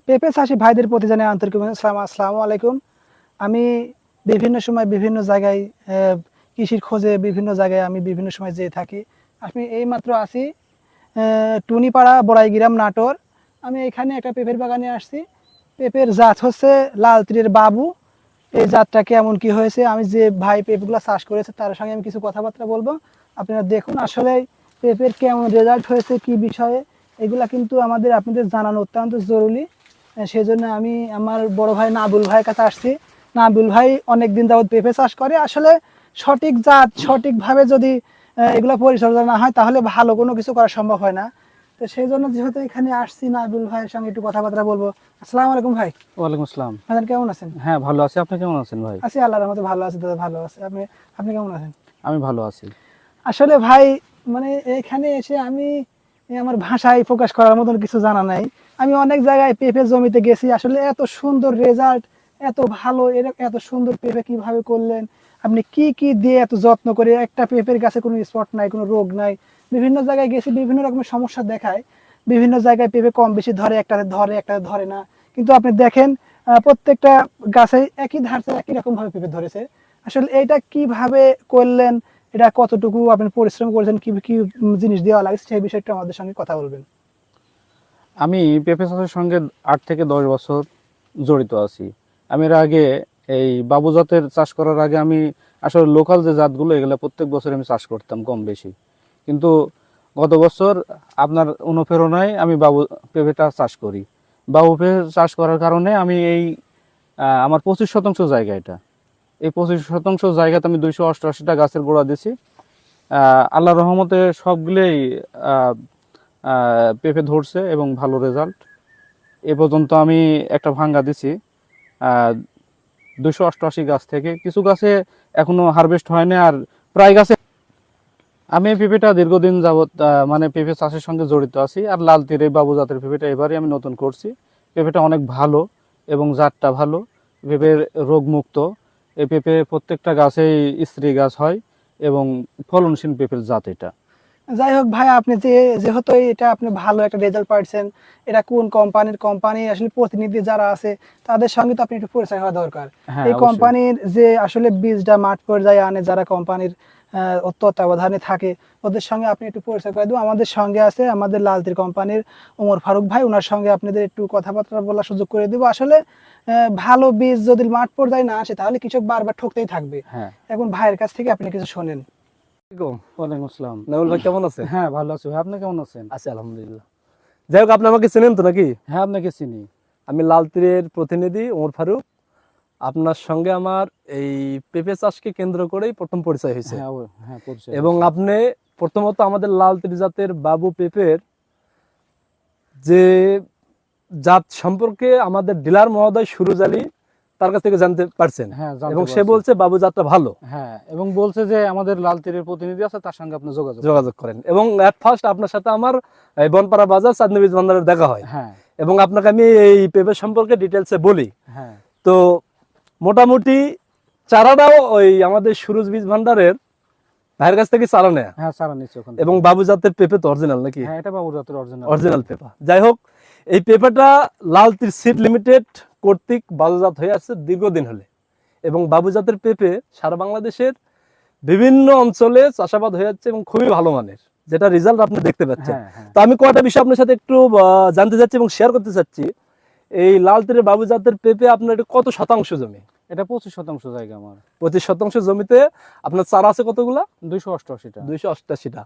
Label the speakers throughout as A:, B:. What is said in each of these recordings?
A: পেঁপে চাষি ভাইদের প্রতি জানাই আন্তরিক আসসালামু আলাইকুম। আমি বিভিন্ন সময় বিভিন্ন জায়গায় কৃষির খোঁজে বিভিন্ন জায়গায় আমি বিভিন্ন সময় যেয়ে থাকি। আমি এইমাত্র আছি টুনিপাড়া বড়াইগ্রাম নাটোর। আমি এখানে একটা পেঁপের বাগানে আসছি। পেঁপের জাত হচ্ছে লাল তীরের বাবু। এই জাতটা কেমন কি হয়েছে, আমি যে ভাই পেঁপেগুলো চাষ করেছে তার সঙ্গে আমি কিছু কথাবার্তা বলবো। আপনারা দেখুন আসলে পেঁপের কেমন রেজাল্ট হয়েছে, কি বিষয়ে এগুলা কিন্তু আপনাদের জানানো অত্যন্ত জরুরি। সেই জন্য আমি আমার বড় ভাই নাবুল ভাইয়ের কাছে আসছি। নাবুল ভাই অনেকদিন যাবত পেঁপে চাষ করে। আসলে সঠিক জাত সঠিকভাবে যদি এগুলা পরিচর্যা না হয় তাহলে ভালো কোনো কিছু করা সম্ভব হয় না। তো সেই জন্য যেহেতু এখানে আসছি, নাবুল ভাইয়ের সঙ্গে একটু কথাবার্তা বলবো। আসসালামু আলাইকুম ভাই।
B: ওয়ালাইকুম আসসালাম।
A: ভাই কেমন আছেন?
B: হ্যাঁ, ভালো আছি। আপনি কেমন আছেন ভাই?
A: আছি, আল্লাহর রহমতে ভালো আছি দাদা, ভালো আছে। আপনি আপনি কেমন আছেন?
B: আমি ভালো আছি।
A: আসলে ভাই মানে এখানে এসে আমি আমার ভাষায় প্রকাশ করার মতন কিছু জানা নাই। আমি অনেক জায়গায় পেঁপে জমিতে গেছি, আসলে এত সুন্দর রেজাল্ট, এত ভালো, এত সুন্দর পেঁপে কিভাবে করলেন আপনি, কি কি দিয়ে এত যত্ন করে একটা পেঁপের গাছে কোনো স্পট নাই, কোনো রোগ নাই। বিভিন্ন জায়গায় গেছি, বিভিন্ন রকমের সমস্যা দেখায়। বিভিন্ন জায়গায় পেঁপে কম বেশি ধরে, একটাতে ধরে একটাতে ধরে না। কিন্তু আপনি দেখেন প্রত্যেকটা গাছে একই ধারছে, একই রকম ভাবে পেঁপে ধরেছে। আসলে এইটা কিভাবে করলেন, এটা কতটুকু আপনি পরিশ্রম করেছেন, কি কি জিনিস দেওয়া লাগছে, সেই বিষয়টা আমাদের সঙ্গে কথা বলবেন।
B: আমি পেঁপে চাষের সঙ্গে 8 থেকে 10 বছর জড়িত আছি। আমি এর আগে এই বাবু জাতের চাষ করার আগে আমি আসলে লোকাল যে জাতগুলো এগুলো প্রত্যেক বছর আমি চাষ করতাম কম বেশি। কিন্তু গত বছর আপনার অনুপ্রেরণায় আমি বাবু পেঁপেটা চাষ করি। বাবু পেঁপে চাষ করার কারণে আমি এই আমার 25% জায়গা এটা। এই 25% জায়গাতে আমি 288টা গাছের গোড়া দিছি। আল্লাহর রহমতে সবগুলোই পেঁপে ধরছে এবং ভালো রেজাল্ট। এ পর্যন্ত আমি একটা ভাঙ্গা দিছি 288 গাছ থেকে। কিছু গাছে এখনো হারভেস্ট হয়নি, আর প্রায় গাছে আমি এই পেঁপেটা দীর্ঘদিন যাবৎ মানে পেঁপে চাষের সঙ্গে জড়িত আছি। আর লাল তীরে বাবু জাতের পেঁপেটা এবারই আমি নতুন করছি। পেঁপেটা অনেক ভালো এবং জাতটা ভালো, পেঁপের রোগমুক্ত। এই পেঁপে প্রত্যেকটা গাছেই স্ত্রী গাছ হয় এবং ফলনশীল পেঁপের জাত এটা।
A: যাই হোক ভাই, আপনি যেহেতু এটা আপনি ভালো একটা রেজাল্ট পাচ্ছেন, এটা কোন কোম্পানি আসলে প্রতিনিধি যারা আছে তাদের সঙ্গে তো আপনি একটু পরিচয় হওয়া দরকার।
B: হ্যাঁ,
A: এই
B: অবশ্যই।
A: কোম্পানির যে আসলে বীজটা মাঠ পর্যায়ে আনে, যারা কোম্পানির তত্ত্বাবধানে থাকে, ওদের সঙ্গে আপনি একটু পরিচয় করে দেবো। আমাদের সঙ্গে আছে আমাদের লালতির কোম্পানির ওমর ফারুক ভাই, ওনার সঙ্গে আপনাদের একটু কথাবার্তা বলার সুযোগ করে দেবো। আসলে ভালো বীজ যদি মাঠ পর্যায়ে না আসে তাহলে কৃষক বারবার ঠকতেই থাকবে।
B: হ্যাঁ,
A: এখন ভাইয়ের কাছ থেকে আপনি কিছু শোনেন।
B: ওয়ালাইকুম আসসালাম।
C: নামুল ভাই কেমন আছেন?
B: হ্যাঁ, ভালো আছি ভাই। আপনি কেমন আছেন?
C: আছি আলহামদুলিল্লাহ। যাই হোক, আপনি আমাকে চেনেন তো নাকি?
B: হ্যাঁ, আপনাকে চিনি।
C: আমি লাল তীরের প্রতিনিধি ওমর ফারুক। আপনার সঙ্গে আমার এই পেঁপে চাষকে কেন্দ্র করেই প্রথম পরিচয় হয়েছে।
B: হ্যাঁ, হ্যাঁ, পরিচয়
C: এবং
B: হয়েছে।
C: আপনি প্রথমত আমাদের লাল তীর জাতের বাবু পেঁপের যে জাত সম্পর্কে আমাদের ডিলার মহোদয় সুরজ আলী তার কাছ থেকে জানতে পারছেন।
B: হ্যাঁ, জানতে
C: এবং সে
B: পারছি।
C: বলছে বাবু জাতটা ভালো,
B: হ্যাঁ, এবং বলছে যে আমাদের লাল তীরের প্রতিনিধি আছে, তার সঙ্গে আপনি
C: যোগাযোগ করেন। এবং এট ফার্স্ট আপনার সাথে আমার এই বনপাড়া বাজার চাঁদনী বীজ ভান্ডারে দেখা হয়।
B: হ্যাঁ,
C: এবং আপনাকে আমি এই পেঁপে সম্পর্কে ডিটেলসে বলি।
B: হ্যাঁ,
C: তো মোটামুটি চারাটাও ওই আমাদের সুরজ বীজ ভান্ডারের ভাইয়ের কাছ থেকে চারা নেয়া।
B: হ্যাঁ, সারা নিচ্ছে ওখান
C: এবং
B: থেকে।
C: বাবু জাতের পেঁপে তো অরিজিনাল নাকি?
B: হ্যাঁ, এটা বাবু জাতের অরিজিনাল।
C: অরিজিনাল পেঁপা। যাই হোক, এই পেঁপাটা লাল তীর সিড লিমিটেড কর্তৃক বাবুজাত হয়ে আসছে দীর্ঘদিন হলে। এবং বাবু জাতের পেঁপে সারা বাংলাদেশের বিভিন্ন অঞ্চলে চাষাবাদ হয়ে যাচ্ছে এবং খুবই ভালো মানের, যেটা রেজাল্ট আপনি দেখতে পাচ্ছেন।
B: হ্যাঁ, হ্যাঁ,
C: তো আমি কয়টা বিষয় আপনার সাথে একটু জানতে চাচ্ছি এবং শেয়ার করতে চাচ্ছি। এই লাল তীরের বাবু জাতের পেঁপে আপনার এটা কত শতাংশ জমি?
B: এটা 25% জায়গা আমার।
C: 25% জমিতে আপনার চারা আছে কতগুলা?
B: 288টা।
C: 288টা।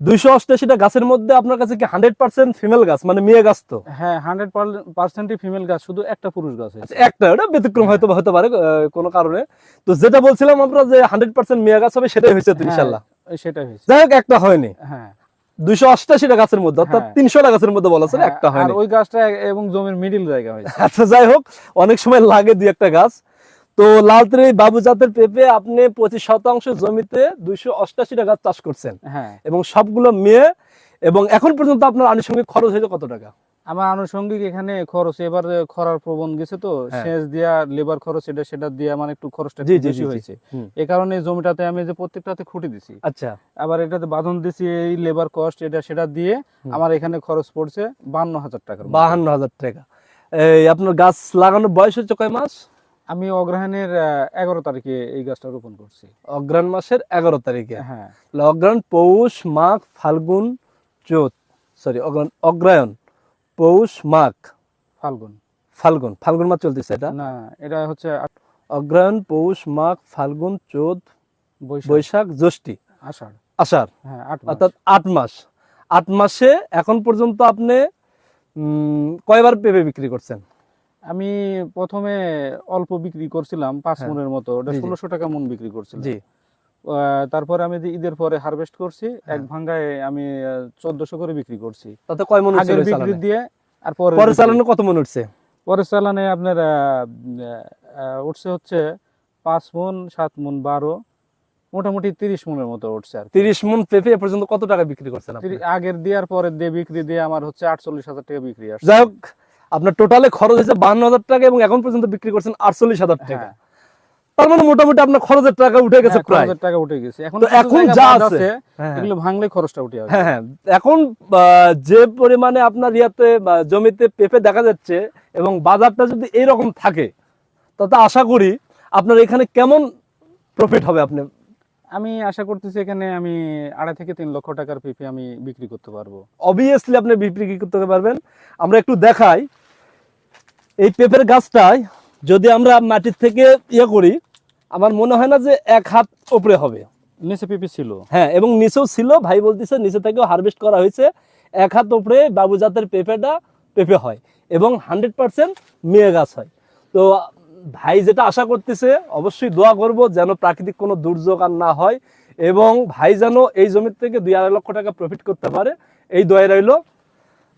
C: 288টা গাছের মধ্যে আপনার কাছে কি 100% ফিমেল গাছ, মানে মেয়ে গাছ তো?
B: হ্যাঁ, 100% ফিমেল গাছ, শুধু একটা পুরুষ গাছ আছে।
C: একটা, ওটা ব্যতিক্রম হয়তো হতে পারে কোনো কারণে। তো যেটা বলছিলাম আমরা যে 100% মেয়ে গাছ হবে, সেটাই হয়েছে তো ইনশাআল্লাহ।
B: হ্যাঁ, সেটাই হয়েছে।
C: যাই হোক, একটা হয়নি।
B: হ্যাঁ,
C: 288টা গাছের মধ্যে, অর্থাৎ
B: হ্যাঁ।
C: 300টা গাছের মধ্যে বলা ছিল,
B: হ্যাঁ,
C: একটা
B: আর
C: হয়নি।
B: ওই গাছটা এবং জমির মিডিল জায়গা হয়েছে।
C: আচ্ছা, যাই হোক, অনেক সময় লাগে দুই একটা গাছ। তো লাল তীরে বাবু জাতের পেঁপে আপনি 25% জমিতে 288টা গাছ চাষ করছেন।
B: হ্যাঁ,
C: এবং সবগুলো মেয়ে। এবং এখন পর্যন্ত আপনার আনুষঙ্গিক খরচ হয়েছে কত টাকা?
B: আমার আনুষঙ্গিক এখানে খরচ এবার খরার প্রবণ গেছে তো,
C: হ্যাঁ।
B: সেচ দিয়া লেবার খরচ সেটা দিয়া মানে একটু খরচটা
C: জি,
B: একটু
C: জি,
B: বেশি
C: জি, জি।
B: হয়েছে।
C: হুম।
B: এই কারণে জমিটাতে আমি যে প্রত্যেকটাতে খুঁটি দিছি,
C: আচ্ছা।
B: আবার এটাতে বাঁধন দিছি, এই লেবার কস্ট সেটা দিয়ে আমার এখানে খরচ পড়ছে 52,000 টাকার মতো।
C: 52,000 টাকা। এই আপনার গাছ লাগানোর বয়স হচ্ছে কয় মাস?
B: আমি অগ্রহায়ণের 11 তারিখে এই গাছটা রোপণ করছি।
C: অগ্রহায়ণ মাসের 11 তারিখে।
B: হ্যাঁ,
C: তাহলে অগ্রহায়ণ, পৌষ, মাঘ, ফাল্গুন, চৈত, সরি অগ্রহায়ণ, পৌষ, মাঘ,
B: ফাল্গুন।
C: ফাল্গুন মাস চলতেছে এটা।
B: না, এটা হচ্ছে
C: অগ্রহায়ণ, পৌষ, মাঘ, ফাল্গুন, চৈত, বৈশাখ, জ্যৈষ্ঠী,
B: আষাঢ়।
C: আষাঢ়,
B: হ্যাঁ, 8 মাস।
C: অর্থাৎ 8 মাস। 8 মাসে এখন পর্যন্ত আপনি কয়বার পেঁপে বিক্রি করছেন?
B: আমি প্রথমে অল্প বিক্রি করছিলাম 5
C: হ্যাঁ।
B: মনের মতো, ওটা
C: জি, জি।
B: 1600 টাকা মন বিক্রি করছিলাম।
C: জি।
B: তারপরে আমি যে ঈদের পরে হারভেস্ট করছি, এক
C: হ্যাঁ।
B: ভাঙ্গায় আমি 1400 করে বিক্রি করছি।
C: তাতে কয় মন উঠছে
B: আগের বিক্রি
C: চালানে?
B: দিয়ে আর
C: পরে চালানো কত মন উঠছে?
B: পরে চালানে আপনার উঠছে হচ্ছে 5 মন, 7 মন, 12, মোটামুটি 30 মনের মতো উঠছে আর কি।
C: 30 মন পেঁপে এ পর্যন্ত কত টাকা বিক্রি করছেন আপনি?
B: আগের দিয়ে আর পরের দিয়ে বিক্রি দিয়ে আমার হচ্ছে 48,000 টাকা বিক্রি আসছে।
C: যাই হোক, আপনার টোটালে খরচ হয়েছে 52,000 টাকা এবং এখন পর্যন্ত বিক্রি করছেন 48,000 টাকা।
B: হ্যাঁ,
C: তার মানে মোটামুটি আপনার খরচের টাকা উঠে গেছে
B: হ্যাঁ,
C: প্রায়।
B: খরচের টাকা উঠে গেছে। এখন
C: তো
B: কিছু
C: এখন
B: জায়গা
C: যা
B: বাদ
C: আছে, হ্যাঁ,
B: এগুলো ভাঙলে খরচটা উঠে আসবে।
C: হ্যাঁ, হ্যাঁ, এখন যে পরিমাণে আপনার ইয়াতে জমিতে পেঁপে দেখা যাচ্ছে এবং বাজারটা যদি এইরকম থাকে, তাতে আশা করি আপনার এখানে কেমন প্রফিট হবে। আপনি
B: আমি আশা করতেছি এখানে আমি 2.5 থেকে 3 লক্ষ টাকার পেঁপে আমি বিক্রি করতে পারবো।
C: অবভিয়াসলি আপনি বিক্রি করতে পারবেন। আমরা একটু দেখাই এই পেঁপের গাছটায়, যদি আমরা মাটির থেকে ইয়ে করি, আমার মনে হয় না যে 1 হাত উপরে হবে।
B: নিচে পেঁপে ছিল।
C: হ্যাঁ, এবং নিচেও ছিল, ভাই বলতেছে নিচে থেকেও হারভেস্ট করা হয়েছে। 1 হাত উপরে বাবু জাতের পেঁপে হয় এবং 100% মেয়ে গাছ হয়। তো ভাই যেটা আশা করতেছে, অবশ্যই দোয়া করব যেন প্রাকৃতিক কোনো দুর্যোগ আর না হয় এবং ভাই যেন এই জমির থেকে 2-2.5 লক্ষ টাকা প্রফিট করতে পারে, এই দোয়া রইল।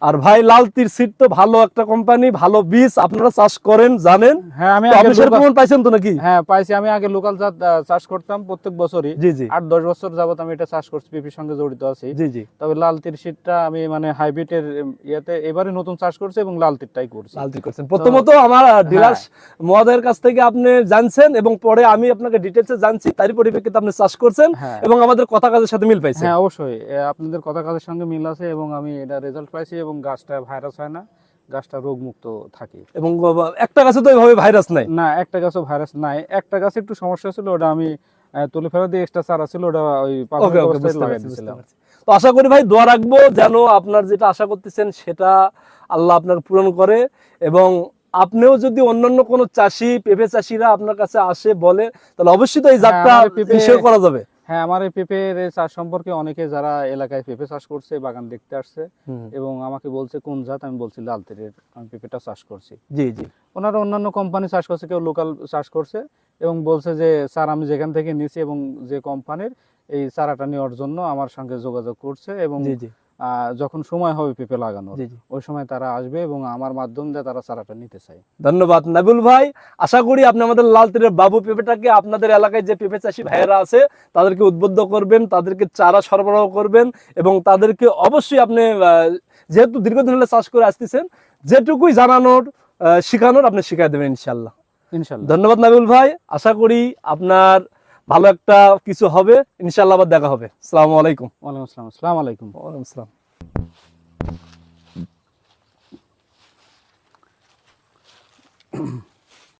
C: আর ভাই লাল তীর সিড তো ভালো একটা কোম্পানি, ভালো বীজ, আপনারা চাষ করেন জানেন।
B: হ্যাঁ, আমি
C: তো
B: আগে
C: অফিসের প্রমাণ পাইছেন তো নাকি?
B: হ্যাঁ, পাইছি। আমি আগে লোকাল জাত চাষ করতাম প্রত্যেক বছরই।
C: জি, জি,
B: 8-10 বছর যাবত আমি এটা চাষ করছি, পেঁপের সঙ্গে জড়িত আছি।
C: জি, জি।
B: তবে লাল তীর শীটটা আমি মানে হাইব্রিডের ইয়েতে এবারে নতুন চাষ করছি এবং লাল তীরটাই করছি।
C: লাল তীর করছেন। প্রথমত আমার ডিলার মহোদয়ের কাছ থেকে আপনি জানছেন এবং পরে আমি আপনাকে ডিটেইলসে জানছি, তারই পরিপ্রেক্ষিতে আপনি চাষ করছেন
B: হ্যাঁ,
C: এবং আমাদের কথা কাজের সাথে মিল পাইছেন।
B: হ্যাঁ, অবশ্যই আপনাদের কথা কাজের সঙ্গে মিল আছে এবং আমি এটা রেজাল্ট পাইছি এবং গাছটা ভাইরাস হয় না, গাছটা রোগমুক্ত থাকে।
C: এবং একটা গাছে তো এইভাবে ভাইরাস নাই।
B: না, একটা গাছও ভাইরাস নাই। একটা গাছে একটু সমস্যা ছিল, ওটা আমি তুলে ফেলা দিয়ে এক্সট্রা চারা ছিল, ওটা ওই
C: ওকে,
B: প্রাথমিক
C: ওকে,
B: অবস্থায়
C: বুঝতে
B: লাগাই
C: পারছি, বুঝতে
B: দিয়েছিলাম।
C: পারছি। তো আশা করি ভাই দোয়া রাখবো যেন আপনার যেটা আশা করতেছেন সেটা আল্লাহ আপনার পূরণ করে এবং আপনিও যদি অন্যান্য কোনো চাষি, পেঁপে চাষিরা আপনার কাছে আসে বলে, তাহলে অবশ্যই তো এই জাতটা
B: আমার পেঁপে-
C: নিশ্চয় করা যাবে।
B: হ্যাঁ, আমার এই পেঁপের এই চাষ সম্পর্কে অনেকে যারা এলাকায় পেঁপে চাষ করছে, বাগান দেখতে আসছে এবং আমাকে বলছে কোন জাত, আমি বলছি লাল তীরের আমি পেঁপেটা চাষ করছি।
C: জি, জি,
B: ওনারা অন্যান্য কোম্পানি চাষ করছে, কেউ লোকাল চাষ করছে এবং বলছে যে স্যার আমি যেখান থেকে নিয়েছি এবং যে কোম্পানির এই চারাটা নেওয়ার জন্য আমার সঙ্গে যোগাযোগ করছে এবং
C: জি, জি,
B: যখন সময় হবে পেঁপে লাগানোর
C: জি, জি।
B: ওই সময় তারা আসবে এবং আমার মাধ্যম দিয়ে তারা চারাটা নিতে চায়।
C: ধন্যবাদ নাবিল ভাই। আশা করি আপনি আমাদের লাল তীরের বাবু পেঁপেটাকে আপনাদের এলাকায় যে পেঁপে চাষি ভাইয়েরা আছে তাদেরকে উদ্বুদ্ধ করবেন, তাদেরকে চারা সরবরাহ করবেন এবং তাদেরকে অবশ্যই আপনি যেহেতু দীর্ঘদিন হলে চাষ করে আসতেছেন, যেটুকুই জানানোর শিখানোর আপনি শিখাই দেবেন ইনশাল্লাহ।
B: ইনশাল্লাহ।
C: ধন্যবাদ নাবিল ভাই। আশা করি আপনার ভালো একটা কিছু হবে ইনশাল্লাহ। আবার দেখা হবে। আসসালামু আলাইকুম।
B: ওয়ালাইকুম আসসালাম। আসসালামু আলাইকুম।
C: ওয়ালাইকুম আসসালাম।